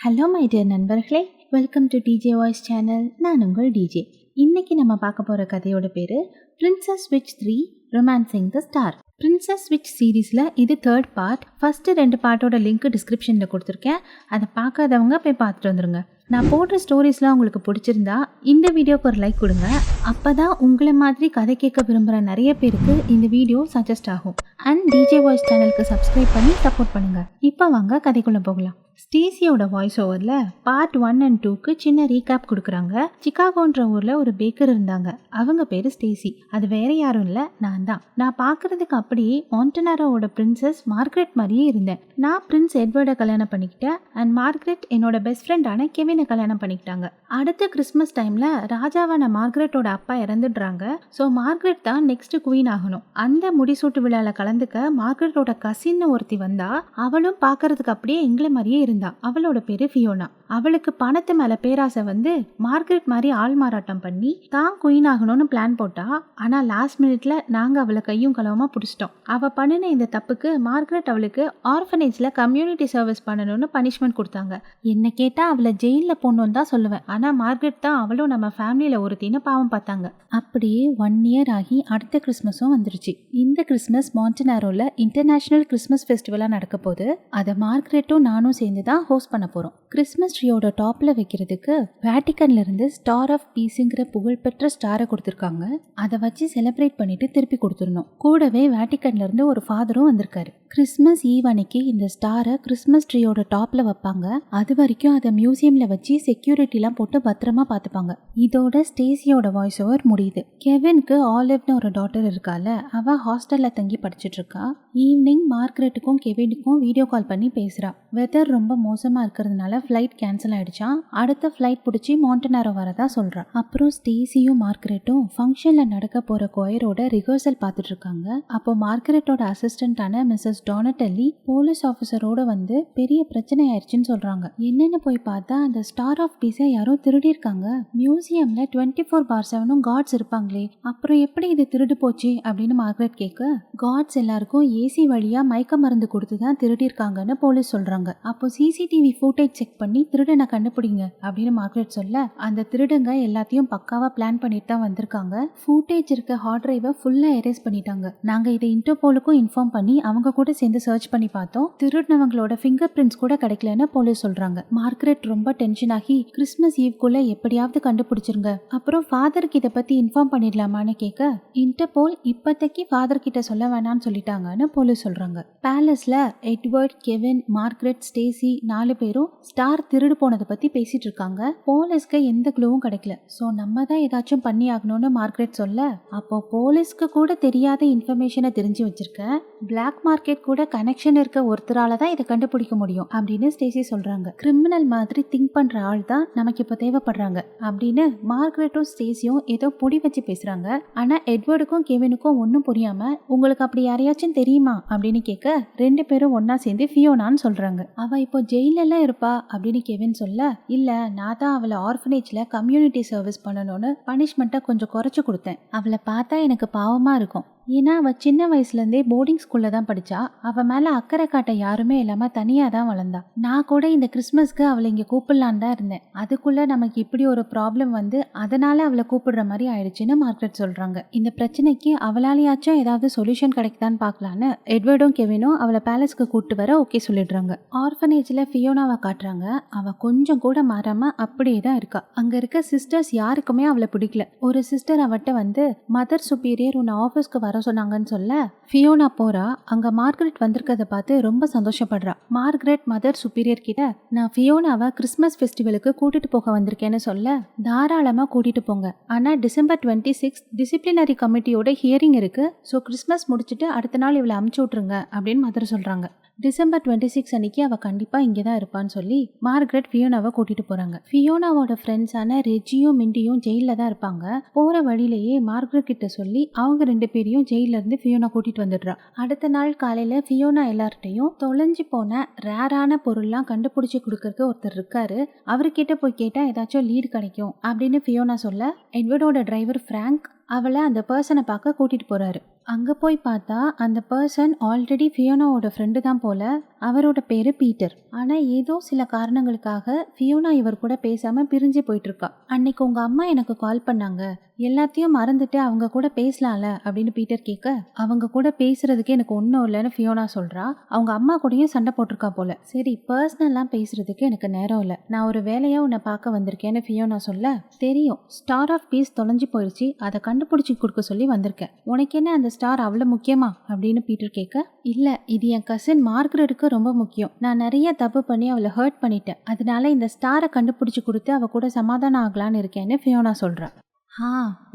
Hello my dear நண்பர்களே, welcome to DJ voice channel. நான் உங்கள் டிஜே. இன்னைக்கு நம்ம பார்க்க போகிற கதையோட பேர் princess which 3 romancing the star. Princess which சீரீஸில் இது 3rd பார்ட். ஃபஸ்ட்டு 2 பார்ட்டோட லிங்க் டிஸ்கிரிப்ஷனில் கொடுத்துருக்கேன். அதை பார்க்காதவங்க போய் பார்த்துட்டு வந்துடுங்க. நான் போடுற ஸ்டோரிஸ்லாம் உங்களுக்கு பிடிச்சிருந்தா இந்த வீடியோக்கு ஒரு லைக் கொடுங்க. அப்போ தான் உங்களை மாதிரி கதை கேட்க விரும்புகிற நிறைய பேருக்கு இந்த வீடியோ சஜஸ்ட் ஆகும். அண்ட் டிஜே வாய்ஸ் சேனலுக்கு சப்ஸ்கிரைப் பண்ணி சப்போர்ட் பண்ணுங்கள். இப்போ வாங்க கதைக்குள்ளே போகலாம். ஸ்டேசியோட வாய்ஸ் ஓவரில் பார்ட் 1 and 2க்கு சின்ன ரீகேப் கொடுக்குறாங்க. சிகாகோன்ற ஊரில் ஒரு பேக்கர் இருந்தாங்க. அவங்க பேர் ஸ்டேசி. அது வேற யாரும் இல்லை, நான் தான். நான் பார்க்கறதுக்கு அப்படியே மாண்டனாரோட பிரின்சஸ் மார்கரெட் மாதிரியே இருந்தேன். நான் பிரின்ஸ் எட்வர்டை கல்யாணம் பண்ணிக்கிட்டேன். அண்ட் மார்கரெட் என்னோட பெஸ்ட் ஃப்ரெண்டான கெவினை கல்யாணம் பண்ணிக்கிட்டாங்க. அடுத்த கிறிஸ்மஸ் டைமில் ராஜாவான மார்கரெட்டோட அப்பா இறந்துடுறாங்க. ஸோ மார்கரெட் தான் நெக்ஸ்ட் குவீன் ஆகணும். அந்த முடிசூட்டு விழாவில் கலந்துக்க மார்கரெட்டோட கசின்னு ஒருத்தி வந்தா. அவளும் பார்க்கறதுக்கு அப்படியே எங்களை மாதிரியே இருந்தா. அவளோட பேரு ஃபியோனா. அவளுக்கு பணத்து மேல பேராசை வந்து மார்கரெட் மாதிரி ஆள் மாறாட்டம் பண்ணி தான் குயின் ஆகணும்னு பிளான் போட்டா. ஆனா லாஸ்ட் மினிட்ல நாங்க அவளை கையும் களவுமா பிடிச்சிட்டோம். அவ பண்ணின இந்த தப்புக்கு மார்கரெட் அவளுக்கு ஆர்ஃபனேஜ்ல கம்யூனிட்டி சர்வீஸ் பண்ணணும்னு பனிஷ்மெண்ட் கொடுத்தாங்க. என்ன கேட்டா அவளை ஜெயில போடணும்னு தான் சொல்லுவேன். ஆனா மார்கரெட் தான் அவளும் நம்ம ஃபேமிலியில ஒருத்தின்னு பாவம் பார்த்தாங்க. அப்படியே 1 இயர் ஆகி அடுத்த கிறிஸ்மஸும் வந்துருச்சு. இந்த கிறிஸ்மஸ் மாண்டனாரோல இன்டர்நேஷனல் கிறிஸ்மஸ் ஃபெஸ்டிவலா நடக்க போது. அதை மார்கரெட்டும் நானும் சேர்ந்து தான் ஹோஸ்ட் பண்ண போறோம். கிறிஸ்மஸ் ட்ரீயோட டாப்ல வைக்கிறதுக்கு வேட்டிக்கன்ல இருந்து ஸ்டார் ஆஃப் பீஸ்ங்கிற புகழ்பெற்ற ஸ்டாரை கொடுத்துருக்காங்க. அதை வச்சு செலிப்ரேட் பண்ணிட்டு திருப்பி கொடுத்துடணும். கூடவே வேட்டிக்கன்ல இருந்து ஒரு ஃபாதரும் வந்திருக்காரு. கிறிஸ்மஸ் ஈவ் அன்னைக்கு இந்த ஸ்டாரை கிறிஸ்மஸ் ட்ரீயோட டாப்ல வைப்பாங்க. அது வரைக்கும் அதை மியூசியம்ல வச்சு செக்யூரிட்டிலாம் போட்டு பத்திரமா பார்த்துப்பாங்க. இதோட ஸ்டேசியோட வாய்ஸ் ஓவர் முடியுது. கெவினுக்கு ஆலிவ்னு ஒரு டாட்டர் இருக்கால, அவ ஹாஸ்டல்ல தங்கி படிச்சுட்டு இருக்கா. ஈவினிங் மார்கரெட்டுக்கும் கெவினுக்கும் வீடியோ கால் பண்ணி பேசுறா. வெதர் ரொம்ப மோசமா இருக்கிறதுனால ஃப்ளைட் கேன்சல் ஆயிடுச்சா. அடுத்த ஃப்ளைட் பிடிச்சி மாண்டனாரோ வரதா சொல்றா. அப்புறம் ஸ்டேசியும் மார்கரெட்டும் ஃபங்க்ஷன்ல நடக்க போற கொயரோட ரிஹர்சல் பார்த்துட்டு இருக்காங்க. அப்போ மார்கரெட்டோட அசிஸ்டன்டான மிஸ்ஸஸ் டொனட்டெல்லி போலீஸ் ஆஃபீஸரோட வந்து பெரிய பிரச்சனை ஆயிடுச்சுன்னு சொல்றாங்க. என்னன்னு போய் பார்த்தா அந்த ஸ்டார் ஆஃப் பீஸை யாரோ திருடி இருக்காங்க. மியூசியம்ல 24/7 காட்ஸ் இருப்பாங்களே, அப்புறம் எப்படி இது திருடு போச்சு அப்படின்னு மார்கரெட் கேட்க, காட்ஸ் எல்லாருக்கும் ஏசி வழியா மயக்க மருந்து கொடுத்து தான் திருடி இருக்காங்கன்னு போலீஸ் சொல்றாங்க. அப்போ சிசிடிவி ஃபுட்டேஜ் செக் பண்ணி திருடனை கண்டுபிடிங்க அப்படின்னு மார்கரெட் சொல்ல, அந்த திருடங்க எல்லாத்தையும் பக்காவா பிளான் பண்ணிட்டு தான் வந்திருக்காங்க. ஃபுட்டேஜ் இருக்க ஹார்ட் டிரைவை ஃபுல்லா எரேஸ் பண்ணிட்டாங்க. நாங்க இதை இன்டர்போலுக்கும் இன்ஃபார்ம் பண்ணி அவங்க கூட சேர்ந்து சர்ச் பண்ணி பார்த்தோம். திருடினவங்களோட ஃபிங்கர் பிரிண்ட்ஸ் கூட கிடைக்கலன்னு போலீஸ் சொல்றாங்க. மார்கரெட் ரொம்ப டென்ஷன் ஆகி கிறிஸ்மஸ் ஈவ்க்குள்ள எப்படியாவது கண்டுபிடிச்சிருங்க, அப்புறம் ஃபாதருக்கு இதை பத்தி இன்ஃபார்ம் பண்ணிடலாமான்னு கேட்க, இன்டர்போல் இப்போதைக்கு ஃபாதர் கிட்ட சொல்ல வேணாம்னு சொல்லிட்டாங்கன்னு போலீஸ் சொல்றாங்க. பேலஸ்ல எட்வர்ட், கெவின், மார்கரெட், ஸ்டேசி 4 பேரும் ஸ்டார் திருடு போனதை பத்தி பேசிட்டு இருக்காங்க. போலீஸ்க்கு எந்த க்ளூவும் கிடைக்கல. சோ நம்ம தான் ஏதாச்சும் பண்ணி ஆகணும்னு மார்கரெட் சொல்ல, அப்போ போலீஸ்க்கு கூட தெரியாத இன்ஃபர்மேஷனை தெரிஞ்சு வச்சிருக்க பிளாக் மார்க்கெட் கூட கனெக்ஷன் இருக்க ஒருத்தரால தான் இதை கண்டுபிடிக்க முடியும் அப்படின்னு ஸ்டேசி சொல்றாங்க. கிரிமினல் மாதிரி திங்க் பண்ற ஆள் தான் நமக்கு இப்போ தேவைப்படுறாங்க அப்படின்னு மார்கரெட்டும் ஸ்டேசியும் ஏதோ பொடி வச்சு பேசுறாங்க. ஆனா எட்வர்டுக்கும் கெவினுக்கும் ஒன்னும் புரியாம, உங்களுக்கு அப்படி யாரையாச்சும் தெரியுமா அப்படின்னு கேட்க, 2 பேரும் ஒன்னா சேர்ந்து ஃபியோனான்னு சொல்றாங்க. அவ இப்போ ஜெயிலெல்லாம் இருப்பா அப்படின்னு கெவின் சொல்ல, இல்ல நான் தான் அவளை ஆர்ஃபனேஜ்ல கம்யூனிட்டி சர்வீஸ் பண்ணணும்னு பனிஷ்மெண்ட்டை கொஞ்சம் குறைச்சு கொடுத்தேன். அவளை பார்த்தா எனக்கு பாவமா இருக்கும். ஏன்னா அவ சின்ன வயசுலேருந்தே போர்டிங் ஸ்கூல்ல தான் படிச்சா. அவ மேல அக்கறை காட்ட யாருமே இல்லாம தனியா தான் வளர்ந்தா. நான் கூட இந்த கிறிஸ்மஸ்க்கு அவளை இங்க கூப்பிடலான்னு தான் இருந்தேன். அதுக்குள்ள நமக்கு இப்படி ஒரு ப்ராப்ளம் வந்து அதனால அவளை கூப்பிடுற மாதிரி ஆயிடுச்சுன்னு மார்கரெட் சொல்றாங்க. இந்த பிரச்சனைக்கு அவளாலேயாச்சும் ஏதாவது சொல்யூஷன் கிடைக்குதான்னு பார்க்கலான்னு எட்வர்டும் கெவினும் அவளை பேலஸ்க்கு கூப்பிட்டு வர ஓகே சொல்லிடுறாங்க. ஆர்ஃபனேஜ்ல ஃபியோனாவை காட்டுறாங்க. அவ கொஞ்சம் கூட மாறாம அப்படியே தான் இருக்கா. அங்க இருக்க சிஸ்டர்ஸ் யாருக்குமே அவளை பிடிக்கல. ஒரு சிஸ்டர் அவட்ட வந்து, மதர் சுப்பீரியர் உன்னை ஆஃபீஸ்க்கு வர சொன்னாங்கன்னு சொல்ல, ஃபியோனா போறா. அங்க மார்கரெட் வந்திருக்கத பார்த்து ரொம்ப சந்தோஷப்படுறா. மார்கரெட் மதர் சுப்பீரியர் கிட்ட, நான் ஃபியோனாவை கிறிஸ்மஸ் ஃபெஸ்டிவலுக்கு கூட்டிட்டு போக வந்திருக்கேன்னு சொல்ல, தாராளமா கூட்டிட்டு போங்க, ஆனா டிசம்பர் 26 டிசிப்ளினரி கமிட்டியோட ஹியரிங் இருக்கு. ஸோ கிறிஸ்மஸ் முடிச்சுட்டு அடுத்த நாள் இவளை அமுச்சு விட்டுருங்க அப்படின்னு மதர் சொல்றாங்க. டிசம்பர் 26 அன்னைக்கு அவ கண்டிப்பா இங்கே தான் இருப்பான்னு சொல்லி மார்கரெட் ஃபியோனாவை கூட்டிட்டு போறாங்க. ஃபியோனாவோட ஃப்ரெண்ட்ஸான ரெஜியும் மிண்டியும் ஜெயில தான் இருப்பாங்க. போற வழியிலேயே மார்கரெட் கிட்ட சொல்லி அவங்க 2 பேரையும் ஜெயில இருந்து ஃபியோனா கூட்டிட்டு வந்துடுறா. அடுத்த நாள் காலையில ஃபியோனா எல்லார்ட்டையும் தொலைஞ்சு போன ரேரான பொருள்லாம் கண்டுபிடிச்சு கொடுக்கறதுக்கு ஒருத்தர் இருக்காரு, அவர்கிட்ட போய் கேட்டா ஏதாச்சும் லீடு கிடைக்கும் அப்படின்னு ஃபியோனா சொல்ல, எட்வர்டோட டிரைவர் பிராங்க் அவளை அந்த பர்சனை பார்க்க கூட்டிட்டு போறாரு. அங்க போய் பார்த்தா அந்த பர்சன் ஆல்ரெடி ஃபியோனாவோட ஃப்ரெண்டு தான் போல. அவரோட பேரு பீட்டர். ஆனா ஏதோ சில காரணங்களுக்காக ஃபியோனா இவர் கூட பேசாம பிரிஞ்சு போயிட்டு இருக்கா. அன்னைக்கு உங்க அம்மா எனக்கு கால் பண்ணாங்க, எல்லாத்தையும் மறந்துட்டு அவங்க கூட பேசலாம்ல அப்படின்னு பீட்டர் கேட்க, அவங்க கூட பேசுறதுக்கு எனக்கு ஒன்றும் இல்லைன்னு ஃபியோனா சொல்றா. அவங்க அம்மா கூடயும் சண்டை போட்டிருக்கா போல. சரி, பர்சனல்லாம் பேசுறதுக்கு எனக்கு நேரம் இல்லை, நான் ஒரு வேலையா உன்னை பார்க்க வந்திருக்கேன்னு ஃபியோனா சொல்ல, தெரியும் ஸ்டார் ஆஃப் பீஸ் தொலைஞ்சு போயிடுச்சு, அதை கண்டுபிடிச்சி கொடுக்க சொல்லி வந்திருக்கேன், உனக்கு என்ன அந்த ஸ்டார் அவ்வளோ முக்கியமா அப்படின்னு பீட்டர் கேட்க, இல்லை இது என் கசின் மார்கரெட்டுக்கு ரொம்ப முக்கியம், நான் நிறைய தப்பு பண்ணி அவளை ஹர்ட் பண்ணிட்டேன், அதனால இந்த ஸ்டாரை கண்டுபிடிச்சி கொடுத்து அவ கூட சமாதானம் ஆகலான்னு இருக்கேன்னு ஃபியோனா சொல்றா.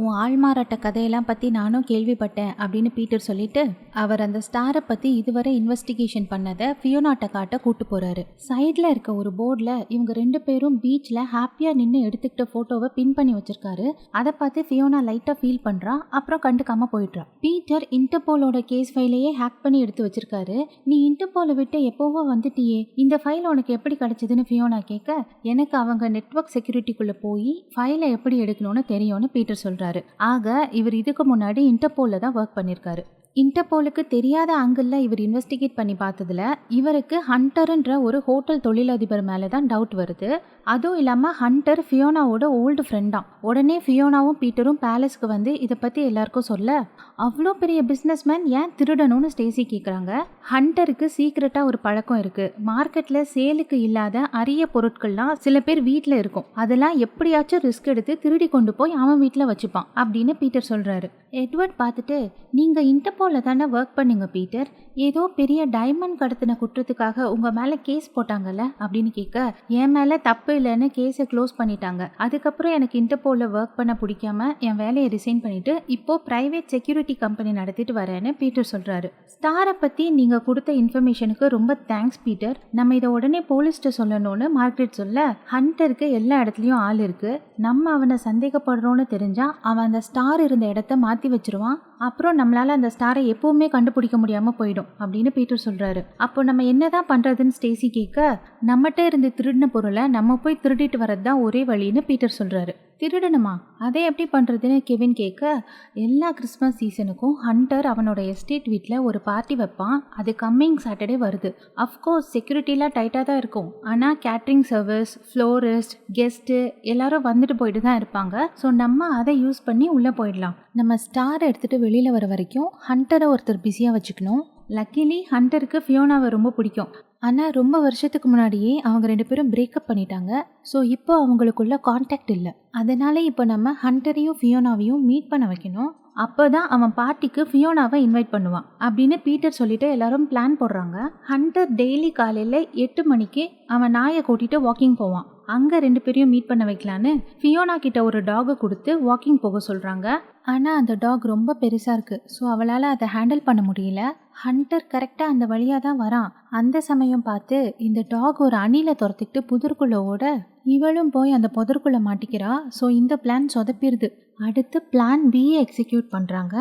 உன் ஆள்மாறாட்ட கதையெல்லாம் பற்றி நானும் கேள்விப்பட்டேன் அப்படின்னு பீட்டர் சொல்லிட்டு அவர் அந்த ஸ்டாரை பற்றி இதுவரை இன்வெஸ்டிகேஷன் பண்ணதை ஃபியோனாட்ட காட்ட கூட்டு போகிறாரு. சைடில் இருக்க ஒரு போர்டில் இவங்க 2 பேரும் பீச்சில் ஹாப்பியாக நின்று எடுத்துக்கிட்ட ஃபோட்டோவை பின் பண்ணி வச்சிருக்காரு. அதை பார்த்து ஃபியோனா லைட்டாக ஃபீல் பண்ணுறா, அப்புறம் கண்டுக்காம போயிடுறா. பீட்டர் இன்டர்போலோட கேஸ் ஃபைலையே ஹேக் பண்ணி எடுத்து வச்சிருக்காரு. நீ இன்டர்போலை விட்டு எப்போவோ வந்துட்டியே, இந்த ஃபைல் உனக்கு எப்படி கிடைச்சதுன்னு ஃபியோனா கேட்க, எனக்கு அவங்க நெட்வொர்க் செக்யூரிட்டிக்குள்ளே போய் ஃபைலை எப்படி எடுக்கணும்னு தெரியும்னு பீட்டர் சொல்றாரு. ஆக இவர் இதுக்கு முன்னாடி இன்டர்போல்ல தான் ஒர்க் பண்ணிருக்காரு. இன்டர்போலுக்கு தெரியாத ஆங்கிள் இவர் இன்வெஸ்டிகேட் பண்ணி பார்த்ததுல இவருக்கு ஹண்டர்ன்ற ஒரு ஹோட்டல் தொழிலதிபர் மேலே தான் டவுட் வருது. அதுவும் இல்லாமல் ஹண்டர் ஃபியோனாவோட ஓல்டு ஃப்ரெண்டாம். உடனே ஃபியோனாவும் பீட்டரும் பேலஸ்க்கு வந்து இதை பற்றி எல்லாருக்கும் சொல்ல, அவ்வளோ பெரிய பிஸ்னஸ்மேன் ஏன் திருடணும்னு ஸ்டேசி கேட்குறாங்க. ஹண்டருக்கு சீக்ரெட்டாக ஒரு பழக்கம் இருக்குது, மார்க்கெட்டில் சேலுக்கு இல்லாத அரிய பொருட்கள்லாம் சில பேர் வீட்டில் இருக்கும், அதெல்லாம் எப்படியாச்சும் ரிஸ்க் எடுத்து திருடி கொண்டு போய் அவன் வீட்டில் வச்சுப்பான் அப்படின்னு பீட்டர் சொல்கிறாரு. எட்வர்ட் பார்த்துட்டு, நீங்கள் இன்டர்போல தானே ஒர்க் பண்ணுங்க பீட்டர், ஏதோ பெரிய டைமண்ட் கடத்தின குற்றத்துக்காக உங்கள் மேலே கேஸ் போட்டாங்கல்ல அப்படின்னு கேட்க, என் மேலே தப்பு இல்லைன்னு கேஸை க்ளோஸ் பண்ணிட்டாங்க, அதுக்கப்புறம் எனக்கு இன்டர்போல ஒர்க் பண்ண பிடிக்காம என் வேலையை ரிசைன் பண்ணிட்டு இப்போ பிரைவேட் செக்யூரிட்டி கம்பெனி நடத்திட்டு வரேன்னு பீட்டர் சொல்கிறாரு. ஸ்டாரை பற்றி நீங்கள் கொடுத்த இன்ஃபர்மேஷனுக்கு ரொம்ப தேங்க்ஸ் பீட்டர், நம்ம இதை உடனே போலீஸ்கிட்ட சொல்லணும்னு மார்கரெட் சொல்ல, ஹண்டருக்கு எல்லா இடத்துலையும் ஆள் இருக்குது, நம்ம அவனை சந்தேகப்படுறோன்னு தெரிஞ்சா அவன் அந்த ஸ்டார் இருந்த இடத்த மாற்றி வச்சிருவான், அப்புறம் நம்மளால அந்த ஸ்டாரை எப்பவுமே கண்டுபிடிக்க முடியாமல் போயிடும் அப்படின்னு பீட்டர் சொல்கிறாரு. அப்போ நம்ம என்னதான் பண்ணுறதுன்னு ஸ்டேசி கேட்க, நம்மகிட்ட இருந்து திருடின பொருளை நம்ம போய் திருடிட்டு வரது தான் ஒரே வழின்னு பீட்டர் சொல்கிறாரு. திருடணுமா, அதை எப்படி பண்ணுறதுன்னு கெவின் கேட்க, எல்லா கிறிஸ்மஸ் சீசனுக்கும் ஹண்டர் அவனோட எஸ்டேட் வீட்டில் ஒரு பார்ட்டி வைப்பான், அது கம்மிங் சாட்டர்டே வருது. அஃப்கோர்ஸ் செக்யூரிட்டிலாம் டைட்டாக தான் இருக்கும், ஆனால் கேட்ரிங் சர்வீஸ், ஃப்ளோரிஸ்ட், கெஸ்ட்டு எல்லாரும் வந்துட்டு போயிட்டு தான் இருப்பாங்க. ஸோ நம்ம அதை யூஸ் பண்ணி உள்ளே போயிடலாம். நம்ம ஸ்டாரை எடுத்துகிட்டு வெளியில் வர வரைக்கும் ஹண்டரை ஒருத்தர் பிஸியாக வச்சுக்கணும். லக்கிலி ஹண்டருக்கு ஃபியோனாவை ரொம்ப பிடிக்கும், ஆனால் ரொம்ப வருஷத்துக்கு முன்னாடியே அவங்க 2 பேரும் பிரேக்கப் பண்ணிட்டாங்க. ஸோ இப்போ அவங்களுக்குள்ள கான்டாக்ட் இல்லை, அதனால இப்போ நம்ம ஹண்டரையும் ஃபியோனாவையும் மீட் பண்ண வைக்கணும், அப்போ தான் அவன் பார்ட்டிக்கு ஃபியோனாவை இன்வைட் பண்ணுவான் அப்படின்னு பீட்டர் சொல்லிட்டு எல்லாரும் பிளான் போடுறாங்க. ஹண்டர் டெய்லி காலையில் 8 மணிக்கு அவன் நாயை கூட்டிகிட்டு வாக்கிங் போவான். அங்கே 2 பேரையும் மீட் பண்ண வைக்கலான்னு ஃபியோனா கிட்ட ஒரு டாகை கொடுத்து வாக்கிங் போக சொல்கிறாங்க. ஆனால் அந்த டாக் ரொம்ப பெருசாக இருக்குது, ஸோ அவளால் அதை ஹேண்டில் பண்ண முடியல. ஹண்டர் கரெக்டாக அந்த வழியாக தான் வரான். அந்த சமயம் பார்த்து இந்த டாக் ஒரு அணிலை துரத்திக்கிட்டு புதருக்குள்ளே ஓட, இவளும் போய் அந்த புதருக்குள்ளே மாட்டிக்கிறா. ஸோ இந்த பிளான் சொதப்பிடுது. அடுத்து பிளான் பியை எக்ஸிக்யூட் பண்ணுறாங்க.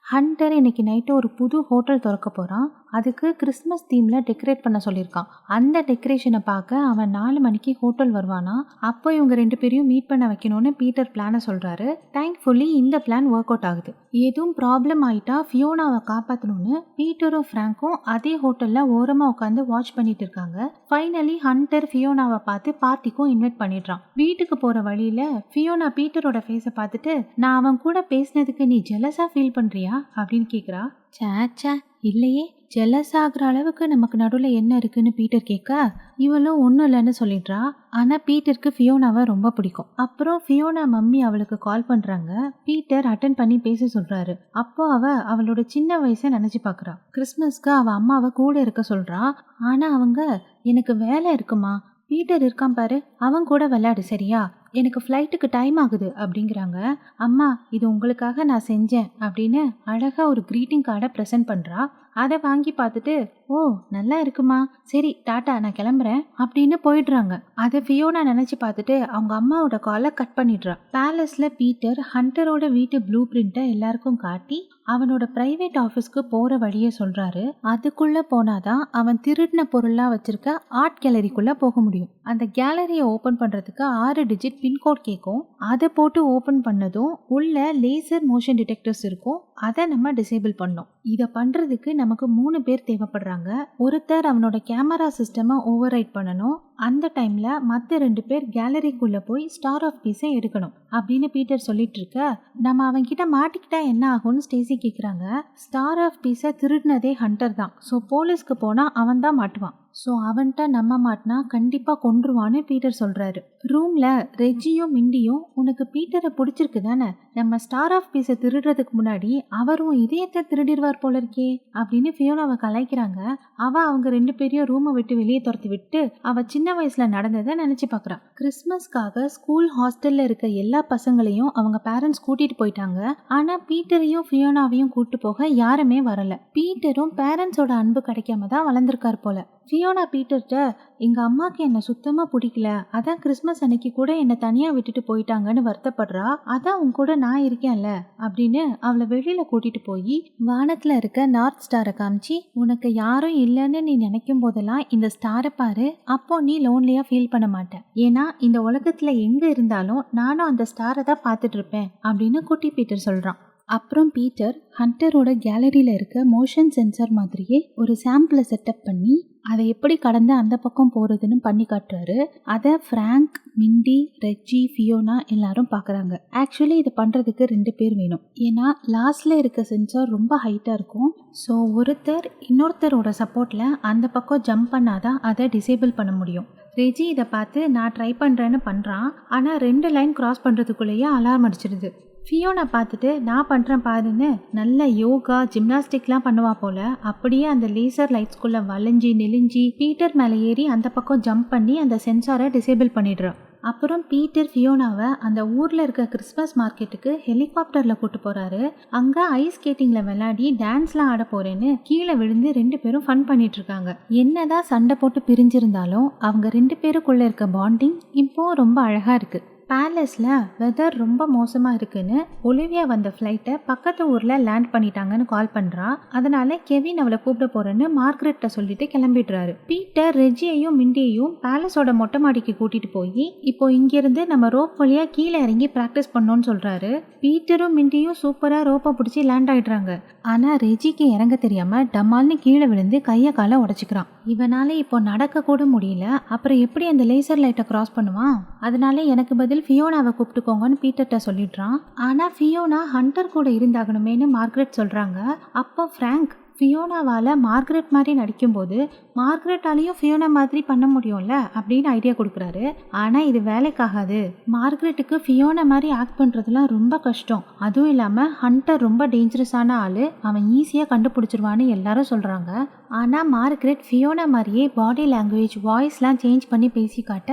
ஹண்டர் இன்னைக்கு நைட்டு ஒரு புது ஹோட்டல் திறக்க போகிறான், அதுக்கு கிறிஸ்மஸ் தீமில் டெக்கரேட் பண்ண சொல்லியிருக்கான். அந்த டெக்கரேஷனை பார்க்க அவன் 4 மணிக்கு ஹோட்டல் வருவானா, அப்போ இவங்க 2 பேரையும் மீட் பண்ண வைக்கணும்னு பீட்டர் பிளானை சொல்கிறாரு. தேங்க்ஃபுல்லி இந்த பிளான் ஒர்க் அவுட் ஆகுது. எதுவும் ப்ராப்ளம் ஆகிட்டா ஃபியோனாவை காப்பாற்றணும்னு பீட்டரும் ஃப்ராங்க்கும் அதே ஹோட்டலில் ஓரமாக உட்காந்து வாட்ச் பண்ணிட்டு இருக்காங்க. ஃபைனலி ஹண்டர் ஃபியோனாவை பார்த்து பார்ட்டிக்கும் இன்வைட் பண்ணிடுறான். வீட்டுக்கு போகிற வழியில் ஃபியோனா பீட்டரோட ஃபேஸை பார்த்துட்டு, நான் அவன் கூட பேசினதுக்கு நீ ஜெலஸாக ஃபீல் பண்ணுறியா அப்படின்னு கேட்குறா. சேச்சா இல்லையே, ஜெலஸ் ஆகிற அளவுக்கு நமக்கு நடுவில் என்ன இருக்குன்னு பீட்டர் கேட்க, இவளும் ஒன்றும் இல்லைன்னு சொல்லிடுறா. ஆனால் பீட்டருக்கு ஃபியோனாவை ரொம்ப பிடிக்கும். அப்புறம் ஃபியோனா மம்மி அவளுக்கு கால் பண்ணுறாங்க. பீட்டர் அட்டன் பண்ணி பேச சொல்கிறாரு. அப்போ அவளோட சின்ன வயசை நினச்சி பார்க்குறா. கிறிஸ்மஸ்க்கு அவள் அம்மாவை கூட இருக்க சொல்கிறா. ஆனால் அவங்க, எனக்கு வேலை இருக்குமா, பீட்டர் இருக்கான் பாரு, அவன் கூட விளையாடு சரியா, எனக்கு ஃப்ளைட்டுக்கு டைம் ஆகுது அப்படிங்கிறாங்க. அம்மா இது உங்களுக்காக நான் செஞ்சேன் அப்படின்னு அழகாக ஒரு க்ரீட்டிங் கார்டை ப்ரெசென்ட் பண்ணுறா. அதை வாங்கி பார்த்துட்டு, ஓ நல்லா இருக்குமா, சரி டாட்டா நான் கிளம்புறேன் அப்படின்னு போயிடுறாங்க. அதை ஃபியோனா நினைச்சு பார்த்துட்டு அவங்க அம்மாவோட காலை கட் பண்ணிடுறா. பேலஸ்ல பீட்டர் ஹண்டரோட வீட்டு ப்ளூ பிரிண்ட்டை எல்லாருக்கும் காட்டி அவனோட பிரைவேட் ஆஃபீஸ்க்கு போற வழியை சொல்றாரு. அதுக்குள்ள போனாதான் அவன் திருடின பொருளா வச்சிருக்க ஆர்ட் கேலரிக்குள்ள போக முடியும். அந்த கேலரியை ஓபன் பண்றதுக்கு 6 டிஜிட் பின்கோட் கேட்கும். அதை போட்டு ஓபன் பண்ணதும் உள்ள லேசர் மோஷன் டிடெக்டர்ஸ் இருக்கும். அதை நம்ம டிசேபிள் பண்ணோம். இதை பண்றதுக்கு நமக்கு 3 பேர் தேவைப்படுறாங்க. ஒருத்தர் அவனோட கேமரா சிஸ்டமை ஓவர் ரைட் பண்ணணும். அந்த டைம்ல மற்ற 2 பேர் கேலரிக்குள்ள போய் ஸ்டார் ஆஃப் பீஸை எடுக்கணும் அப்படின்னு பீட்டர் சொல்லிட்டு இருக்க, நம்ம அவன்கிட்ட மாட்டிக்கிட்டா என்ன ஆகும்னு ஸ்டேசி கேக்குறாங்க. ஸ்டார் ஆஃப் பீஸை திருடினதே ஹண்டர் தான். ஸோ போலீஸ்க்கு போனா அவன் தான் மாட்டுவான். ஸோ அவன்கிட்ட நம்ம மாட்டினா கண்டிப்பா கொன்றுவான்னு பீட்டர் சொல்றாரு. ரூம்ல ரெஜியும் மிண்டியும் உனக்கு பீட்டரை பிடிச்சிருக்கு தானே, நம்ம ஸ்டார் ஆஃப் பீஸை திருடுறதுக்கு முன்னாடி அவரும் இதயத்தை திருடிடுவார் போல இருக்கே அப்படின்னு ஃபியோனாவை கலாய்க்கிறாங்க. அவங்க 2 பேரையும் ரூமை விட்டு வெளியே துரத்தி விட்டு அவ சின்ன வயசுல நடந்ததை நினைச்சு பாக்குறா. கிறிஸ்மஸ்க்காக ஸ்கூல் ஹாஸ்டல்ல இருக்க எல்லா பசங்களையும் அவங்க பேரண்ட்ஸ் கூட்டிட்டு போயிட்டாங்க. ஆனா பீட்டரையும் ஃபியோனாவையும் கூட்டு போக யாருமே வரல. பீட்டரும் பேரண்ட்ஸோட அன்பு கிடைக்காம தான் வளர்ந்துருக்கார் போல. ஃபியோனா பீட்டர்கிட்ட, எங்க அம்மாக்கு என்ன சுத்தமா பிடிக்கல, அதான் கிறிஸ்மஸ் அன்னைக்கு கூட என்ன தனியா விட்டுட்டு போயிட்டாங்கன்னு வருத்தப்படுறா. அதான் உன் கூட நான் இருக்கேன்ல அப்படின்னு அவளை வெளியில கூட்டிட்டு போய் வானத்துல இருக்க நார்த் ஸ்டாரை காமிச்சு, உனக்கு யாரும் இல்லைன்னு நீ நினைக்கும் போதெல்லாம் இந்த ஸ்டாரை பாரு, அப்போ நீ லோன்லியா ஃபீல் பண்ண மாட்டேன். ஏன்னா இந்த உலகத்துல எங்க இருந்தாலும் நானும் அந்த ஸ்டாரை தான் பார்த்துட்டு இருப்பேன் அப்படின்னு குட்டி பீட்டர் சொல்றான். அப்புறம் பீட்டர் ஹண்டரோட கேலரியில் இருக்க மோஷன் சென்சார் மாதிரியே ஒரு சாம்பிளை செட்டப் பண்ணி அதை எப்படி கடந்து அந்த பக்கம் போகிறதுன்னு பண்ணி காட்டுறாரு. அதை ஃப்ராங்க், மிண்டி, ரெஜி, ஃபியோனா எல்லாரும் பார்க்குறாங்க. ஆக்சுவலி இதை பண்ணுறதுக்கு 2 பேர் வேணும். ஏன்னா லாஸ்ட்ல இருக்க சென்சார் ரொம்ப ஹைட்டாக இருக்கும். ஸோ ஒருத்தர் இன்னொருத்தரோட சப்போர்ட்டில் அந்த பக்கம் ஜம்ப் பண்ணாதான் அதை டிசேபிள் பண்ண முடியும். ரெஜி இதை பார்த்து நான் ட்ரை பண்ணுறேன்னு பண்ணுறான். ஆனால் 2 லைன் கிராஸ் பண்ணுறதுக்குள்ளேயே அலார்ம் அடிச்சிடுது. ஃபியோனா பார்த்துட்டு நான் பண்ணுறேன் பாருன்னு நல்ல யோகா ஜிம்னாஸ்டிக்லாம் பண்ணுவா போல. அப்படியே அந்த லேசர் லைட்ஸ்குள்ளே வளைஞ்சி நெளிஞ்சி பீட்டர் மேலே ஏறி அந்த பக்கம் ஜம்ப் பண்ணி அந்த சென்சாரை டிசேபிள் பண்ணிடுறான். அப்புறம் பீட்டர் ஃபியோனாவை அந்த ஊரில் இருக்க கிறிஸ்மஸ் மார்க்கெட்டுக்கு ஹெலிகாப்டரில் கூட்டு போகிறாரு. அங்கே ஐஸ் ஸ்கேட்டிங்கில் விளையாடி டான்ஸ்லாம் ஆட போகிறேன்னு கீழே விழுந்து 2 பேரும் ஃபன் பண்ணிட்டு இருக்காங்க. என்னதான் சண்டை போட்டு பிரிஞ்சிருந்தாலும் அவங்க 2 பேருக்குள்ளே இருக்க பாண்டிங் இப்போ ரொம்ப அழகாக இருக்குது. பேலஸ்ல வெதர் ரொம்ப மோசமா இருக்குன்னு ஒலிவியா வந்த ஃப்ளைட்டை பக்கத்து ஊர்ல லேண்ட் பண்ணிட்டாங்கன்னு கால் பண்றா. அதனால கெவின் அவளை கூப்பிட போறேன்னு மார்கரெட்ட சொல்லிட்டு கிளம்பிடுறாரு. பீட்டர் ரெஜியையும் மிண்டியையும் பேலஸோட மொட்டை மாடிக்கு கூட்டிட்டு போய் இப்போ இங்கிருந்து நம்ம ரோப் வழியா கீழே இறங்கி பிராக்டிஸ் பண்ணோம்னு சொல்றாரு. பீட்டரும் மிண்டியும் சூப்பரா ரோப்பை பிடிச்சி லேண்ட் ஆயிடுறாங்க. ஆனா ரெஜிக்கு இறங்க தெரியாம டமால்னு கீழே விழுந்து கையை காலை உடைச்சிக்கிறான். இவனால இப்போ நடக்க கூட முடியல. அப்புறம் எப்படி அந்த லேசர் லைட்டை கிராஸ் பண்ணுவான்? அதனால எனக்கு பதில் ஃபியோனாவை கூப்பிட்டுக்கோங்கன்னு பீட்டர்ட்ட சொல்லிடுறான். ஆனா ஃபியோனா ஹண்டர் கூட இருந்தாகணுமேனு மார்கரெட் சொல்றாங்க. அப்போ ஃப்ராங்க் ஃபியோனாவால் மார்கரெட் மாதிரி நடிக்கும்போது மார்கரெட்டாலையும் ஃபியோனா மாதிரி பண்ண முடியும்ல அப்படின்னு ஐடியா கொடுக்குறாரு. ஆனால் இது வேலைக்காகாது. மார்கரெட்டுக்கு ஃபியோனா மாதிரி ஆக்ட் பண்ணுறதுலாம் ரொம்ப கஷ்டம். அதுவும் இல்லாமல் ஹண்டர் ரொம்ப டேஞ்சரஸான ஆள், அவன் ஈஸியாக கண்டுபிடிச்சிருவான்னு எல்லாரும் சொல்கிறாங்க. ஆனால் மார்கரெட் ஃபியோனா மாதிரியே பாடி லாங்குவேஜ் வாய்ஸ்லாம் சேஞ்ச் பண்ணி பேசி காட்ட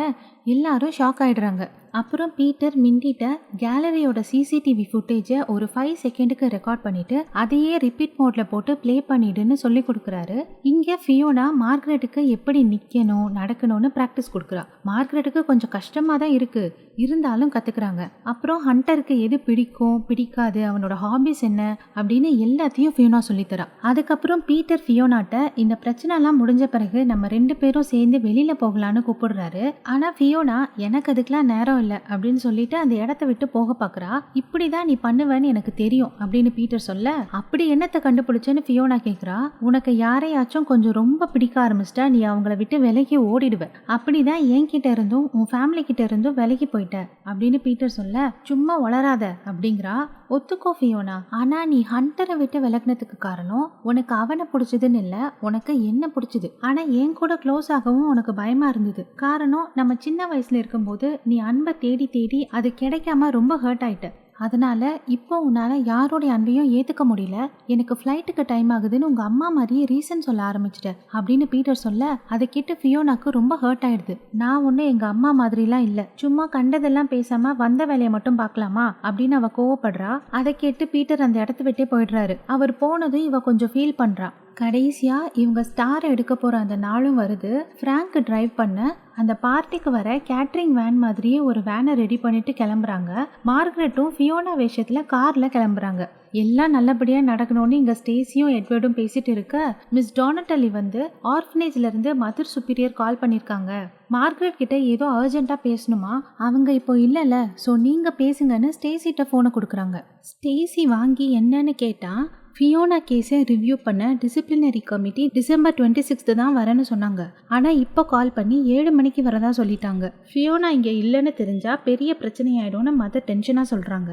எல்லாரும் ஷாக் ஆகிடுறாங்க. அப்புறம் பீட்டர் மிண்டிட்ட கேலரியோட சிசிடிவி ஃபுட்டேஜை ஒரு 5 செகண்டுக்கு ரெக்கார்ட் பண்ணிட்டு அதையே ரிப்பீட் மோட்ல போட்டு ப்ளே பண்ணிடுன்னு சொல்லி கொடுக்குறாரு. இங்கே ஃபியோனா மார்கரெட்டுக்கு எப்படி நிற்கணும் நடக்கணும்னு ப்ராக்டிஸ் கொடுக்குறா. மார்கரெட்டுக்கு கொஞ்சம் கஷ்டமாக தான் இருக்கு, இருந்தாலும் கற்றுக்குறாங்க. அப்புறம் ஹண்டருக்கு எது பிடிக்கும் பிடிக்காது, அவனோட ஹாபிஸ் என்ன அப்படின்னு எல்லாத்தையும் ஃபியோனா சொல்லித்தரா. அதுக்கப்புறம் பீட்டர் ஃபியோனாட்ட இந்த பிரச்சனைலாம் முடிஞ்ச பிறகு நம்ம 2 பேரும் சேர்ந்து வெளியில போகலான்னு கூப்பிடுறாரு. ஆனால் ஃபியோனா எனக்கு அதுக்கெல்லாம் நேரம் இல்லை அப்படின்னு சொல்லிட்டு அந்த இடத்த விட்டு போக பார்க்குறா. இப்படிதான் நீ பண்ணுவேன்னு எனக்கு தெரியும் அப்படின்னு பீட்டர் சொல்ல, அப்படி என்னத்தை கண்டுபிடிச்சேன்னு ஃபியோனா கேட்குறா. உனக்கு யாரையாச்சும் கொஞ்சம் ரொம்ப பிடிக்க ஆரம்பிச்சிட்டா நீ அவங்கள விட்டு விலகி ஓடிடுவ. அப்படிதான் என்கிட்ட இருந்தும் உன் ஃபேமிலி கிட்ட இருந்தும் விலகி போயிட்ட அப்படின்னு பீட்டர் சொல்ல, சும்மா வளராத அப்படிங்கிறா. ஒத்துக்கோ ஃபியோனா, ஆனா நீ ஹண்டரை விட்டு விலகினதுக்கு காரணம் உனக்கு அவனை பிடிச்சதுன்னு இல்லை, உனக்கு என்ன பிடிச்சது. ஆனா என் கூட க்ளோஸ் ஆகவும் உனக்கு பயமா இருந்தது. காரணம் நம்ம சின்ன வயசுல இருக்கும்போது நீ அன்பை தேடி தேடி அது கிடைக்காம ரொம்ப ஹர்ட் ஆயிட்ட. அதனால இப்போ உன்னால யாரோடைய அன்பையும் ஏத்துக்க முடியல. எனக்கு ஃப்ளைட்டுக்கு டைம் ஆகுதுன்னு உங்க அம்மா மாதிரியே ரீசன் சொல்ல ஆரம்பிச்சிட்ட அப்படின்னு பீட்டர் சொல்ல, அதை கேட்டு ஃபியோனாக்கு ரொம்ப ஹர்ட் ஆயிடுது. நான் ஒண்ணு எங்க அம்மா மாதிரிலாம் இல்ல, சும்மா கண்டதெல்லாம் பேசாம வந்த வேலையை மட்டும் பார்க்கலாமா அப்படின்னு அவ கோவப்படுறா. அதை கேட்டு பீட்டர் அந்த இடத்த விட்டே போயிடுறாரு. அவர் போனதும் இவ கொஞ்சம் ஃபீல் பண்றா. கடைசியா இவங்க ஸ்டார் எடுக்க போற அந்த நாளும் வருது. ஃப்ராங்க் டிரைவ் பண்ண அந்த பார்ட்டிக்கு வர கேட்ரிங் வேன் மாதிரியே ஒரு வேனை ரெடி பண்ணிட்டு கிளம்புறாங்க. மார்கரெட்டும் ஃபியோனா வேஷத்துல கார்ல கிளம்புறாங்க. எல்லாம் நல்லபடியா நடக்கணும்னு இங்க ஸ்டேசியும் எட்வர்டும் பேசிட்டு இருக்க, மிஸ் டொனாட்டலி வந்து ஆர்ஃபனேஜ்ல இருந்து மதர் சுப்பீரியர் கால் பண்ணிருக்காங்க. மார்கரெட் கிட்ட ஏதோ அர்ஜென்ட்டா பேசணுமா, அவங்க இப்போ இல்லைல்ல, ஸோ நீங்க பேசுங்கன்னு ஸ்டேசிட்ட ஃபோனை கொடுக்குறாங்க. ஸ்டேசி வாங்கி என்னன்னு கேட்டா, ஃபியோனா கேஸை ரிவ்யூ பண்ண டிசிப்ளினரி கமிட்டி டிசம்பர் 26 தான் வரேன்னு சொன்னாங்க. ஆனால் இப்போ கால் பண்ணி 7 மணிக்கு வரதா சொல்லிட்டாங்க. ஃபியோனா இங்கே இல்லைன்னு தெரிஞ்சா பெரிய பிரச்சனை ஆயிடும்னு மதர் டென்ஷனாக சொல்கிறாங்க.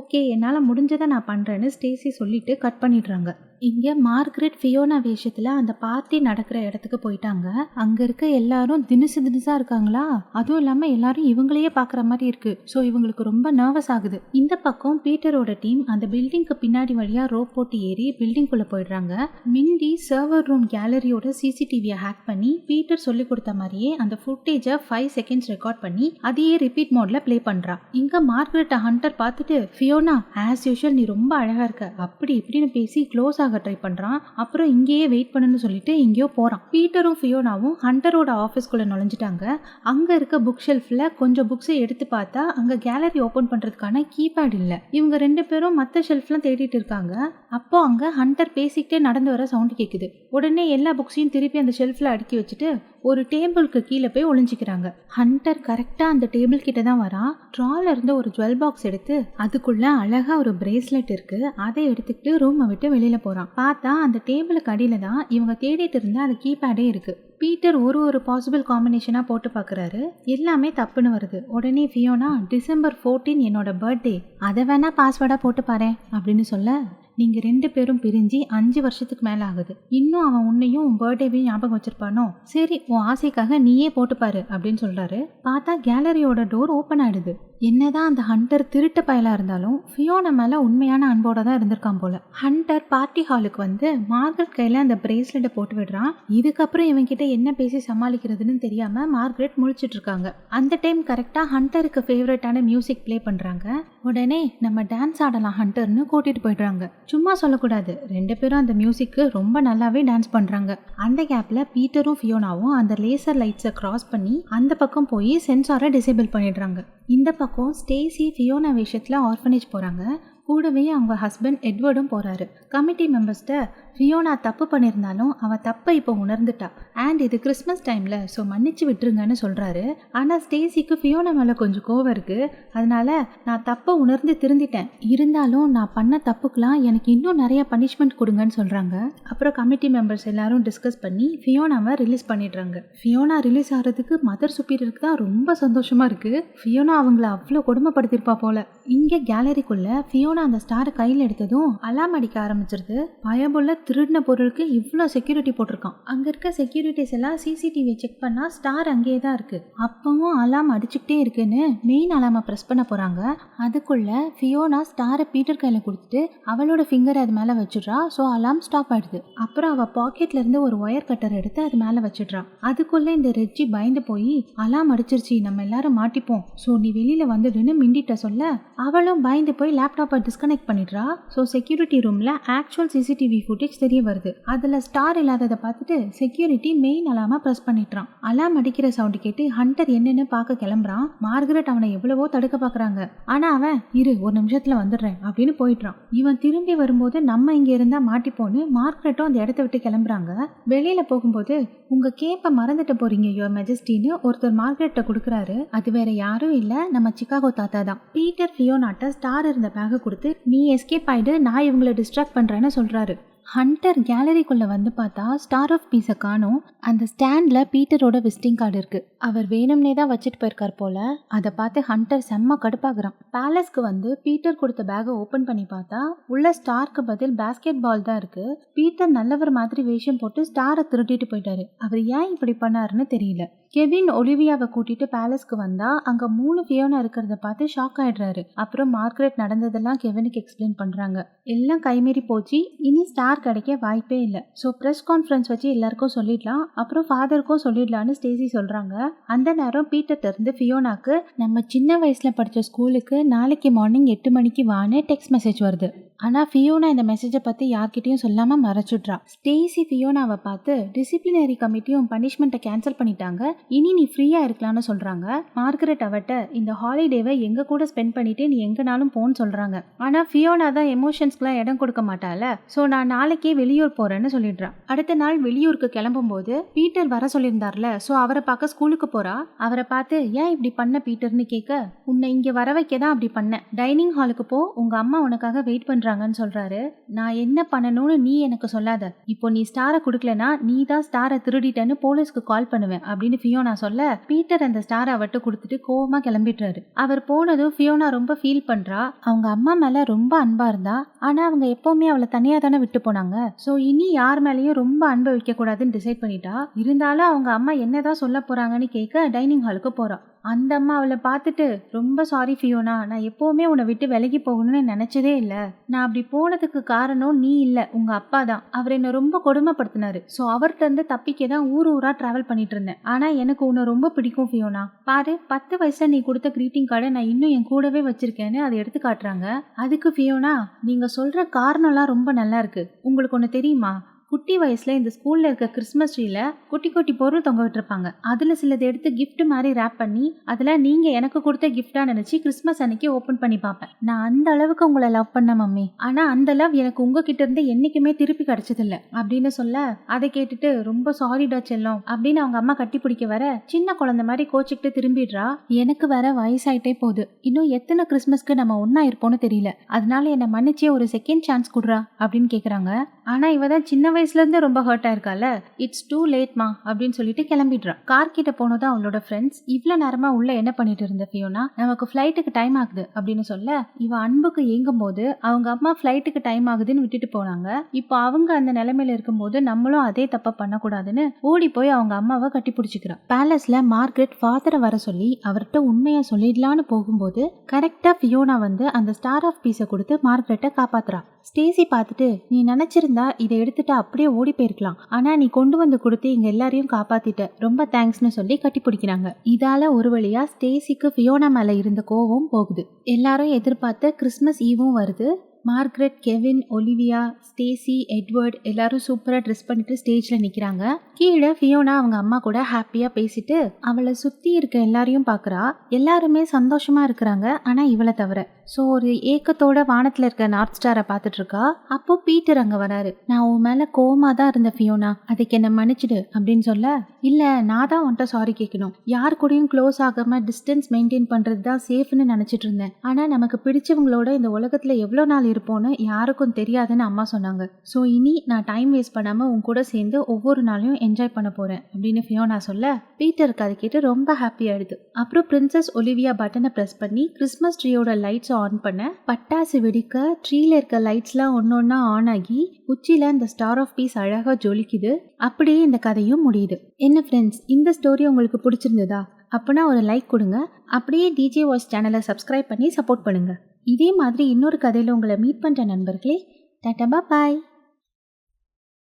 ஓகே, என்னால் முடிஞ்சதை நான் பண்ணுறேன்னு ஸ்டேசி சொல்லிட்டு கட் பண்ணிடுறாங்க. இங்கே மார்கரெட் ஃபியோனா வேஷத்தில் அந்த பார்ட்டி நடக்கிற இடத்துக்கு போயிட்டாங்க. அங்கே இருக்க எல்லாரும் தினுசாக இருக்காங்களா, அதுவும் இல்லாமல் எல்லாரும் இவங்களையே பார்க்குற மாதிரி இருக்கு. ஸோ இவங்களுக்கு ரொம்ப நர்வஸ் ஆகுது. இந்த பக்கம் பீட்டரோட டீம் அந்த பில்டிங்க்கு பின்னாடி வழியாக ரோப் போட்டு ஏறி பில்டிங்குள்ளே போயிடுறாங்க. மிண்டி சர்வர் ரூம் கேலரியோட சிசிடிவியை ஹேக் பண்ணி பீட்டர் சொல்லி கொடுத்த மாதிரியே அந்த ஃபுட்டேஜை 5 செகண்ட்ஸ் ரெக்கார்ட் பண்ணி அதையே ரிப்பீட் மோட்ல ப்ளே பண்ணுறா. இங்கே மார்கரெட்டை ஹண்டர் பார்த்துட்டு, ஃபியோனா ஆஸ் யூஷுவல் நீ ரொம்ப அழகாக இருக்க அப்படி இப்படின்னு பேசி க்ளோஸ் ஆக ட்ரை பண்றான். அப்புறம் இங்கேயே வெயிட் பண்ணுன்னு சொல்லிட்டு எங்கேயோ போறான். பீட்டரும் ஃபியோனாவும் ஹண்டரோட ஆஃபீஸ்குள்ள நுழைஞ்சிட்டாங்க. அங்க இருக்க புக் ஷெல்ஃப்ல கொஞ்சம் புக்ஸை எடுத்து பார்த்தா அங்க கேலரி ஓபன் பண்றதுக்கான கீபேட் இல்ல. இவங்க 2 பேரும் மற்ற ஷெல்ஃப்லாம் தேடிட்டு இருக்காங்க. அப்போ அங்க ஹண்டர் பேசிக்கிட்டே நடந்து வர சவுண்ட் கேக்குது. உடனே எல்லா புக்ஸையும் திருப்பி அந்த ஷெல்ஃப்ல அடுக்கி வச்சுட்டு ஒரு டேபிளுக்கு கீழே போய் ஒளிஞ்சிக்கிறாங்க. ஹண்டர் கரெக்டா அந்த டேபிள் கிட்ட தான் வரான். ட்ரால இருந்து ஒரு ஜுவல் பாக்ஸ் எடுத்து அதுக்குள்ள அழகா ஒரு பிரேஸ்லெட் இருக்கு, அதை எடுத்துக்கிட்டு ரூமை விட்டு வெளியில போறான். பார்த்தா அந்த டேபிளுக்கு அடியில தான் இவங்க தேடிட்டு இருந்த அந்த கீபேடே இருக்கு. பீட்டர் ஒரு பாசிபிள் காம்பினேஷனா போட்டு பாக்குறாரு. எல்லாமே தப்புன்னு வருது. உடனே ஃபியோனா, டிசம்பர் 14 என்னோட பர்த்டே, அதை வேணா பாஸ்வேர்டா போட்டு பாரு அப்படின்னு சொல்ல, நீங்க 2 பேரும் பிரிஞ்சு 5 வருஷத்துக்கு மேல ஆகுது, இன்னும் அவன் உன்னையும் உன் பர்த்டேவையும் ஞாபகம் வச்சிருப்பானோ, சரி உன் ஆசைக்காக நீயே போட்டுப்பாரு அப்படின்னு சொல்றாரு. பார்த்தா கேலரியோட டோர் ஓப்பன் ஆயிடுது. என்னதான் அந்த ஹண்டர் திருட்டு பயலா இருந்தாலும் ஃபியோனா மேல உண்மையான அன்போட தான் இருந்திருக்கான் போல. ஹண்டர் பார்ட்டி ஹாலுக்கு வந்து மார்கரெட் கையில அந்த பிரேஸ்லெட்டை போட்டு விடுறான். இதுக்கப்புறம் இவன் கிட்ட என்ன பேசி சமாளிக்கிறதுன்னு தெரியாம மார்கரெட் முழிச்சிட்டு இருக்காங்க. அந்த டைம் கரெக்டா ஹண்டருக்கு ஃபேவரட்டான மியூசிக் ப்ளே பண்றாங்க. உடனே நம்ம டான்ஸ் ஆடலாம் ஹண்டர்னு கூட்டிட்டு போயிடுறாங்க. சும்மா சொல்லக்கூடாது, 2 பேரும் அந்த மியூசிக்கு ரொம்ப நல்லாவே டான்ஸ் பண்றாங்க. அந்த கேப்ல பீட்டரும் ஃபியோனாவும் அந்த லேசர் லைட்ஸை கிராஸ் பண்ணி அந்த பக்கம் போய் சென்சாரை டிசேபிள் பண்ணிடுறாங்க. இந்த பக்கம் ஸ்டேசி ஃபியோனா வேஷத்துல ஆர்ஃபனேஜ் போறாங்க. கூடவே அவங்க ஹஸ்பண்ட் எட்வர்டும் போறாரு. கமிட்டி மெம்பர்ஸ்ட ஃபியோனா தப்பு பண்ணியிருந்தாலும் அவன் தப்பை இப்போ உணர்ந்துட்டா, அண்ட் இது கிறிஸ்மஸ் டைம்ல ஸோ மன்னிச்சு விட்டுருங்கன்னு சொல்றாரு. ஆனால் ஸ்டேசிக்கு ஃபியோனா மேலே கொஞ்சம் கோவம் இருக்கு. அதனால நான் தப்பை உணர்ந்து திருந்திட்டேன், இருந்தாலும் நான் பண்ண தப்புக்கெல்லாம் எனக்கு இன்னும் நிறைய பனிஷ்மெண்ட் கொடுங்கன்னு சொல்றாங்க. அப்புறம் கமிட்டி மெம்பர்ஸ் எல்லாரும் டிஸ்கஸ் பண்ணி ஃபியோனாவை ரிலீஸ் பண்ணிடுறாங்க. ஃபியோனா ரிலீஸ் ஆகிறதுக்கு மதர் சுப்பீரியருக்கு தான் ரொம்ப சந்தோஷமா இருக்கு. ஃபியோனா அவங்கள அவ்வளோ கொடுமைப்படுத்திருப்பா போல. இங்கே கேலரிக்குள்ள ஃபியோனா அந்த ஸ்டாரை கையில் எடுத்ததும் அலாம் அடிக்க ஆரம்பிச்சிருது. பயபுள்ள திருடின பொருளுக்கு இவ்வளோ செக்யூரிட்டி போட்டிருக்கான். அங்கே இருக்க செக்யூரிட்டிஸ் எல்லாம் சிசிடிவி செக் பண்ணா ஸ்டார் அங்கேயே தான் இருக்கு. அப்பவும் அலாம் அடிச்சுக்கிட்டே இருக்குன்னு மெயின் அலாமை ப்ரெஸ் பண்ண போறாங்க. அதுக்குள்ள ஃபியோனா ஸ்டாரை பீட்டர் கையில் கொடுத்துட்டு அவளோட ஃபிங்கர் அது மேலே வச்சிடுறா. ஸோ அலாம் ஸ்டாப் ஆயிடுது. அப்புறம் அவள் பாக்கெட்ல இருந்து ஒரு ஒயர் கட்டர் எடுத்து அது மேலே வச்சிடுறா. அதுக்குள்ள இந்த ரெஜ்ஜி பயந்து போய் அலாம் அடிச்சிருச்சு, நம்ம எல்லாரும் மாட்டிப்போம், ஸோ நீ வெளியில வந்துடுன்னு மிண்டிட்ட சொல்ல அவளும் பயந்து போய் லேப்டாப்பை டிஸ்கனெக்ட் பண்ணிடுறா. ஸோ செக்யூரிட்டி ரூம்ல ஆக்சுவல் சிசிடிவி ஃபுட்டேஜ் தெரிய வருது. அதுல ஸ்டார் இல்லாததை பார்த்துட்டு செக்யூரிட்டி மெயின் அலாம பிரஸ் பண்ணிட்டான். அலாம் அடிக்கிற சவுண்ட் கேட்டு ஹண்டர் என்னன்னு பார்க்க கிளம்புறான். மார்கரெட் அவனை எவ்வளவோ தடுக்க பாக்குறாங்க. ஆனா அவன் இரு ஒரு நிமிஷத்துல வந்துடுறேன் அப்படின்னு போயிட்டான். இவன் திரும்பி வரும்போது நம்ம இங்க இருந்தா மாட்டிப்போன்னு மார்கரெட்டும் அந்த இடத்த விட்டு கிளம்புறாங்க. வெளியில போகும்போது உங்க கேப்பை மறந்துட்டு போறீங்க யுவர் மெஜஸ்டின்னு ஒருத்தர் மார்கரெட்ட கொடுக்குறாரு. அது வேற யாரும் இல்ல, நம்ம சிகாகோ தாத்தா தான். பீட்டர் ஃபியோனாட்ட ஸ்டார் இருந்த பேக்கை கொடுத்து நீ எஸ்கேப் ஆயிடு, நான் இவங்களை டிஸ்ட்ராக்ட் பண்றேன்னு சொல்றாரு. ஹண்டர் கேலரிக்குள்ள வந்து பார்த்தா ஸ்டார் ஆஃப் பீஸை காணோம். அந்த ஸ்டாண்ட்ல பீட்டரோட விசிட்டிங் கார்டு இருக்கு. அவர் வேணும்னே தான் வச்சுட்டு போயிருக்கார் போல. அதை பார்த்து ஹண்டர் செம்ம கடுப்பாகிறான். பேலஸ்க்கு வந்து பீட்டர் கொடுத்த பேக்கை ஓபன் பண்ணி பார்த்தா உள்ள ஸ்டாருக்கு பதில் பேஸ்கெட் பால் தான் இருக்கு. பீட்டர் நல்லவர் மாதிரி வேஷம் போட்டு ஸ்டாரை திருட்டிட்டு போயிட்டாரு. அவர் ஏன் இப்படி பண்ணாருன்னு தெரியல. கெவின் ஒலிவியாவை கூட்டிட்டு பேலஸ்க்கு வந்தா அங்க 3 ஃபியோனா இருக்கிறத பார்த்து ஷாக் ஆயிடுறாரு. அப்புறம் மார்கரெட் நடந்ததெல்லாம் கெவினுக்கு எக்ஸ்பிளைன் பண்றாங்க. எல்லாம் கைமீறி போச்சு, இனி ஸ்டார் கிடைக்க வாய்ப்பே இல்லை. ஸோ ப்ரெஸ் கான்ஃபரன்ஸ் வச்சு எல்லாருக்கும் சொல்லிடலாம், அப்புறம் ஃபாதருக்கும் சொல்லிடலான்னு ஸ்டேசி சொல்றாங்க. அந்த நேரம் பீட்டர் இருந்து ஃபியோனாக்கு நம்ம சின்ன வயசுல படிச்ச ஸ்கூலுக்கு நாளைக்கு மார்னிங் 8 மணிக்கு வான்னு டெக்ஸ்ட் மெசேஜ் வருது. ஆனால் ஃபியோனா இந்த மெசேஜை பற்றி யார்கிட்டயும் சொல்லாமல் மறைச்சுட்றா. ஸ்டேசி ஃபியோனாவை பார்த்து டிசிப்ளினரி கமிட்டியும் பனிஷ்மெண்ட்டை கேன்சல் பண்ணிட்டாங்க, இனி நீ ஃப்ரீயாக இருக்கலாம்னு சொல்கிறாங்க. மார்கரெட் அவட்ட இந்த ஹாலிடேவை எங்கள் கூட ஸ்பெண்ட் பண்ணிட்டு நீ எங்கனாலும் போன்னு சொல்கிறாங்க. ஆனால் ஃபியோனா தான் எமோஷன்ஸ்க்குலாம் இடம் கொடுக்க மாட்டால, ஸோ நான் நாளைக்கே வெளியூர் போகிறேன்னு சொல்லிடுறான். அடுத்த நாள் வெளியூருக்கு கிளம்பும்போது பீட்டர் வர சொல்லியிருந்தார்ல, ஸோ அவரை பார்க்க ஸ்கூலுக்கு போகிறா. அவரை பார்த்து ஏன் இப்படி பண்ண பீட்டர்னு கேட்க, உன்னை இங்கே வர வைக்க தான் அப்படி பண்ண, டைனிங் ஹாலுக்கு போ, உங்கள் அம்மா உனக்காக வெயிட் பண்ணுறாங்கன்னு சொல்கிறாரு. நான் என்ன பண்ணணும்னு நீ எனக்கு சொல்லாத, இப்போ நீ ஸ்டாரை கொடுக்கலனா நீ தான் ஸ்டாரை திருடிட்டேன்னு போலீஸ்க்கு கால் பண்ணுவேன் அப்படின்னு ஃபியோனா சொல்ல, பீட்டர் அந்த ஸ்டாரை அவட்டு கொடுத்துட்டு கோவமா கிளம்பிடுறாரு. அவர் போனதும் ஃபியோனா ரொம்ப ஃபீல் பண்றா. அவங்க அம்மா மேல ரொம்ப அன்பா இருந்தா, ஆனா அவங்க எப்பவுமே அவளை தனியா தானே விட்டு போனாங்க. ஸோ இனி யார் மேலேயும் ரொம்ப அன்பை வைக்க கூடாதுன்னு டிசைட் பண்ணிட்டா. இருந்தாலும் அவங்க அம்மா என்னதான் சொல்ல போறாங்கன்னு கேட்க டைனிங் ஹாலுக்கு போறா. அந்த அம்மா அவளை பார்த்துட்டு, ரொம்ப சாரி ஃபியோனா, நான் எப்போவுமே உன்னை விட்டு விலகி போகணும்னு நினச்சதே இல்லை. நான் அப்படி போனதுக்கு காரணம் நீ இல்லை, உங்கள் அப்பா தான். அவர் என்னை ரொம்ப கொடுமைப்படுத்தினாரு. ஸோ அவர்கிட்ட இருந்து தப்பிக்க தான் ஊர் ஊராக ட்ராவல் பண்ணிட்டு இருந்தேன். ஆனால் எனக்கு உன்னை ரொம்ப பிடிக்கும் ஃபியோனா. பாரு, 10 வயசுல நீ கொடுத்த க்ரீட்டிங் கார்டை நான் இன்னும் என் கூடவே வச்சிருக்கேன்னு அதை எடுத்து காட்டுறாங்க. அதுக்கு ஃபியோனா, நீங்கள் சொல்கிற காரணம்லாம் ரொம்ப நல்லா இருக்கு. உங்களுக்கு ஒன்று தெரியுமா, குட்டி வயசுல இந்த ஸ்கூல்ல இருக்க கிறிஸ்மஸ் ட்ரீல குட்டி குட்டி பொருள் தொங்க விட்டுருப்பாங்க. அதுல சிலதை எடுத்து கிஃப்ட் மாதிரி ரேப் பண்ணி அதுல நீங்க எனக்கு கொடுத்த கிஃப்டா நினைச்சு கிறிஸ்மஸ் அன்னைக்கு ஓபன் பண்ணி பார்ப்பேன். நான் அந்த அளவுக்கு உங்களை லவ் பண்ண மம்மி, ஆனா அந்த லவ் எனக்கு உங்ககிட்ட இருந்து என்னைக்குமே திருப்பி கிடைச்சதில்ல அப்படின்னு சொல்ல, அதை கேட்டுட்டு ரொம்ப சாரிடா செல்லம் அப்படின்னு அவங்க அம்மா கட்டி பிடிக்க வர சின்ன குழந்தை மாதிரி கோச்சிக்கிட்டு திரும்பிடுறா. எனக்கு வேற வயசாயிட்டே போகுது, இன்னும் எத்தனை கிறிஸ்மஸ்க்கு நம்ம ஒன்னா இருப்போம்னு தெரியல, அதனால என்னை மன்னிச்சே ஒரு செகண்ட் சான்ஸ் கொடுறா அப்படின்னு கேக்குறாங்க. ஆனா இவதான் சின்ன வயசுல இருந்து ரொம்ப ஹர்ட் ஆயிருக்கால, இட்ஸ் டூ லேட்மா அப்படின்னு சொல்லிட்டு கிளம்பிடுறா. கார் கிட்ட போனதான் அவளோட ஃப்ரெண்ட்ஸ், இவ்வளவு நேரமா உள்ள என்ன பண்ணிட்டு இருந்த ஃபியோனா, நமக்கு ஃபிளைட்டுக்கு டைம் ஆகுது அப்படின்னு சொல்ல, இவ அன்புக்கு ஏங்கும் போது அவங்க அம்மா ஃபிளைட்டுக்கு டைம் ஆகுதுன்னு விட்டுட்டு போனாங்க. இப்போ அவங்க அந்த நிலைமையில இருக்கும்போது நம்மளும் அதே தப்ப பண்ணக்கூடாதுன்னு ஓடி போய் அவங்க அம்மாவை கட்டி பிடிச்சிக்கிறா. பேலஸ்ல மார்கரெட் ஃபாதரை வர சொல்லி அவர்கிட்ட உண்மையா சொல்லிடலான்னு போகும்போது கரெக்டா ஃபியோனா வந்து அந்த ஸ்டார் ஆஃப் பீஸை கொடுத்து மார்கரெட்டை காப்பாத்துறா. ஸ்டேசி பார்த்துட்டு, நீ நினைச்சிருந்தா இதை எடுத்துட்டு அப்படியே ஓடி போயிருக்கலாம், ஆனா நீ கொண்டு வந்து கொடுத்து இங்க எல்லாரையும் காப்பாத்திட்ட, ரொம்ப தேங்க்ஸ்னு சொல்லி கட்டி பிடிக்கிறாங்க. இதால ஒரு வழியா ஸ்டேசிக்கு ஃபியோனா மேல இருந்த கோவம் போகுது. எல்லாரும் எதிர்பார்த்த கிறிஸ்மஸ் ஈவும் வருது. Margaret, Kevin, Olivia, Stacy, Edward எல்லாரும் சூப்பரா ட்ரெஸ் பண்ணிட்டு ஸ்டேஜ்ல நிக்கிறாங்க. கீழே ஃபியோனா அவங்க அம்மா கூட ஹாப்பியா பேசிட்டு அவளை சுத்தி இருக்க எல்லாரையும் பாக்குறா. எல்லாருமே சந்தோஷமா இருக்கிறாங்க, ஆனா இவளை தவிர. ஸோ ஒரு ஏக்கத்தோட வானத்துல இருக்க நார்த் ஸ்டாரை பார்த்துட்டு இருக்கா. அப்போ பீட்டர் அங்க வராரு. நான் உன் மேல கோவமா தான் இருந்த ஃபியோனா, அதுக்கு என்ன மன்னிச்சிடு அப்படின்னு சொல்ல, இல்ல நான் தான் உன்கிட்ட சாரி கேட்கணும், யார் கூடயும் க்ளோஸ் ஆகாம டிஸ்டன்ஸ் மெயின்டைன் பண்றது தான் சேஃப்னு நினைச்சிட்டு இருந்தேன், ஆனா நமக்கு பிடிச்சவங்களோட இந்த உலகத்துல எவ்வளவு நாள் இருப்போன்னு யாருக்கும் தெரியாதுன்னு அம்மா சொன்னாங்க. ஸோ இனி நான் டைம் வேஸ்ட் பண்ணாம உன் கூட சேர்ந்து ஒவ்வொரு நாளையும் என்ஜாய் பண்ண போறேன் அப்படின்னு ஃபியோனா சொல்ல, பீட்டருக்கு அதை கேட்டு ரொம்ப ஹாப்பி ஆயிடுது. அப்புறம் பிரின்சஸ் ஒலிவியா பட்டனை பிரஸ் பண்ணி கிறிஸ்மஸ் ட்ரீயோட லைட்ஸ் ஆன் பண்ண, பட்டாசு வெடிக்க, ட்ரீல இருக்க லைட்ஸ்லாம் ஒன்னொன்னா ஆன் ஆகி உச்சியில இந்த ஸ்டார் ஆஃப் பீஸ் அழகா ஜொலிக்குது. அப்படியே இந்த கதையும் முடியுது. என்ன ஃப்ரெண்ட்ஸ், இந்த ஸ்டோரி உங்களுக்கு பிடிச்சிருந்ததா? அப்பனா ஒரு லைக் கொடுங்க. அப்படியே டிஜே வாய்ஸ் சேனலை சப்ஸ்கிரைப் பண்ணி சப்போர்ட் பண்ணுங்க. இதே மாதிரி இன்னொரு கதையில உங்களை மீட் பண்ற நண்பர்களே. டாடா பாய்.